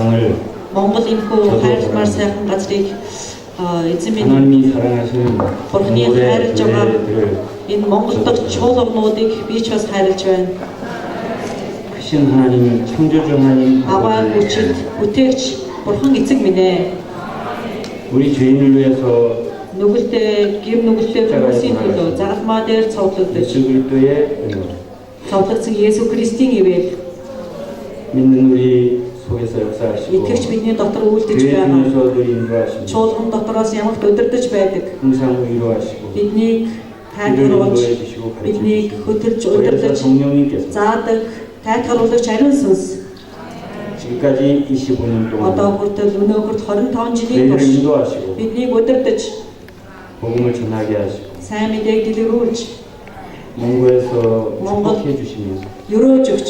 땅을 Монгол энэхүү хайрламар сайхан газрыг эзэн минь 하나님이 사랑하시는 Бурхны хайрлаж байгаа 교회들을 энэ Монгол дахь чуулгануудыг би ч бас хайрлаж байна. 크신 하나님, 창조주 하나님, Аваа хүчит бүтээгч Бурхан эцэг минь ээ. 우리 죄인을 위해서 Нүгэлтэй гэр нүгэлтэй хүмүүсийн төлөө загалмаа дээр цовдлогдож 예수 그리스도의 цовдлогдсон Есүс Христийн ивэл 믿는 우리 속에서 역사하시고 итгэж бидний дотор үйлдэж 교회 байгаа. 중에서 늘 인도하시고 Чуулган дотроос ямагт удирдах байдаг. 항상 위로하시고 Биднийг 길을 тайлбарлаж, 인도해 주시고 가르쳐 биднийг 주시고 хөтөлж 그래서 удирдах, 성령님께서 заадаг, тайлбарлагч ариун сүнс 지금까지 25년 동안 одоо хүртэл өнөөхөрт 25 жилийн 저희를 турш 인도하시고 биднийг удирдах, 복음을 전하게 하시고 сайн мэдээг дэлгэрүүлж,蒙古에서 몽골. 축복해 주시며 өрөөж өгч,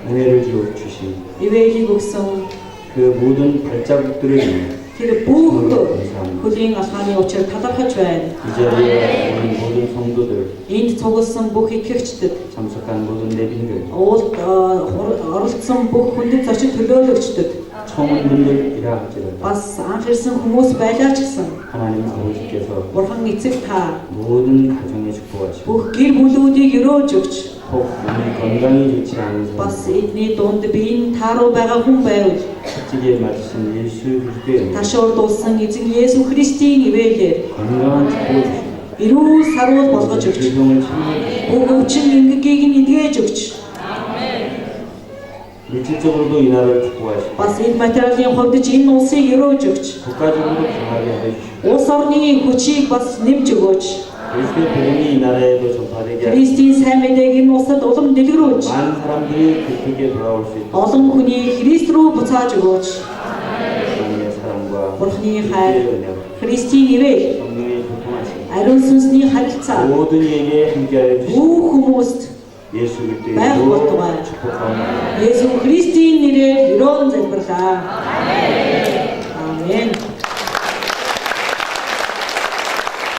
은혜를 주시며 ивэлийг өгсөн 그 모든 발자국들을 тэр бүх хөлийн алхааны учир талархаж байна. 이 자리에 오는 모든 성도들 Энд цугласан бүх итгэгчдэд, 참석한 모든 내빈들 уулд оролцсон бүх хүндэт зочин төлөөлөгчдөд 처음 온 분들이라 할지라도 бас анх ирсэн хүмүүс байлаа ч гэсэн 하나님 아버지께서 Бурхан эцэг та 모든 가정에 축복하시고 бүх гэр бүлүүдийг өрөөж өгч 혹 몸이 건강이 좋지 않은 бас 사람 эдний дунд биеийн тааруу байгаа хүн байвал 솔직히 맞으신 예수 그리스도의 ташуурдуулсан эзэн Есүс Христийн ивэлээр 건강한 축복을 주시고 эрүүл сарвал болгож өгч 질병을 치유해 бүх өвчин эмгэгийг нь эдгэж өгч 물질적으로도 이 나라를 축복하시고 бас энэ материалын хувьд ч энэ улсыг өрөөж өгч 국가적으로 강하게 해주시고 улс орны хүчийг бас нэмж өгөөч 그리스도의 복음이 이 나라에도 전파되게 하시고 Христийн сайн мэдээг энэ улсад улам дэлгэрүүлж 많은 사람들이 그쪽에 돌아올 수 있도록 олон хүний Христ рүү буцааж өгөөч 하나님의 사랑과 Бурхны 그리스도의 хайр 은혜와 Христийн ивэл 성령의 교통하심 ариун сүнсний харилцаа 모든 이에게 함께하여 주시고 бүх хүмүүст 예수 그리스도의 байх 이름으로 болтугай. 축복합니다. Есүс Христийн нэрээр өрөөн залбирлаа. Амен.